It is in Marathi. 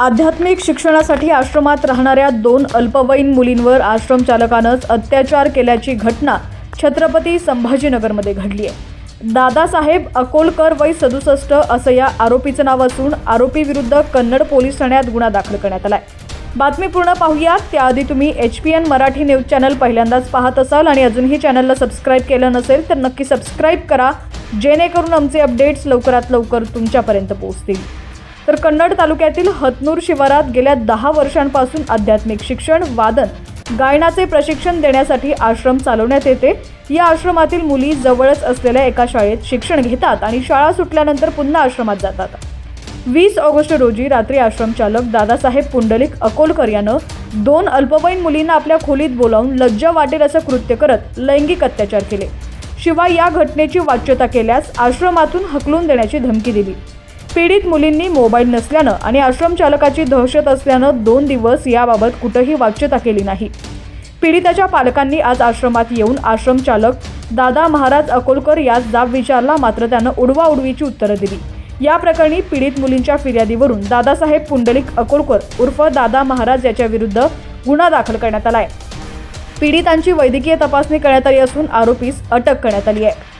आध्यात्मिक शिक्षणासाठी आश्रमात राहणाऱ्या 2 अल्पवयीन मुलींवर आश्रम चालकानंच अत्याचार केल्याची घटना छत्रपती संभाजीनगरमध्ये घडली आहे। दादासाहेब अकोलकर वय 67 असं या आरोपीचं नाव असून आरोपी विरुद्ध कन्नड पोलीस ठाण्यात गुन्हा दाखल करण्यात आलाय। बातमी पूर्ण पाहूया त्याआधी तुम्ही HPN मराठी न्यूज चॅनल पहिल्यांदाच पाहत असाल आणि अजूनही चॅनलला सबस्क्राइब केलं नसेल तर नक्की सबस्क्राइब करा, जेणेकरून आमचे अपडेट्स लवकरात लवकर तुमच्यापर्यंत पोहोचतील। तर कन्नड तालुक्यातील हतनूर शिवारात गेल्या 10 वर्षांपासून आध्यात्मिक शिक्षण, वादन, गायनाचे प्रशिक्षण देण्यासाठी आश्रम चालवण्यात येते। या आश्रमातील मुली जवळच असलेल्या एका शाळेत शिक्षण घेतात आणि शाळा सुटल्यानंतर पुन्हा आश्रमात जातात। 20 ऑगस्ट रोजी रात्री आश्रम चालक दादासाहेब पुंडलिक अकोलकर यानं 2 अल्पवयीन मुलींना आपल्या खोलीत बोलावून लज्जा वाटेल असं कृत्य करत लैंगिक अत्याचार केले। शिवाय या घटनेची वाच्यता केल्यास आश्रमातून हकलून देण्याची धमकी दिली। पीडित मुलींनी मोबाईल नसल्यानं आणि आश्रम चालकाची दहशत असल्यानं 2 दिवस याबाबत कुठेही वाच्यता केली नाही। पीडिताच्या पालकांनी आज आश्रमात येऊन आश्रम चालक दादा महाराज अकोलकर यास जाब विचारला, मात्र त्यानं उडवाउडवीची उत्तरं दिली। या प्रकरणी पीडित मुलींच्या फिर्यादीवरून दादासाहेब पुंडलिक अकोलकर उर्फ दादा महाराज याच्या विरुद्ध गुन्हा दाखल करण्यात आलाय। पीडितांची वैद्यकीय तपासणी करण्यात आली असून आरोपीस अटक करण्यात आली आहे।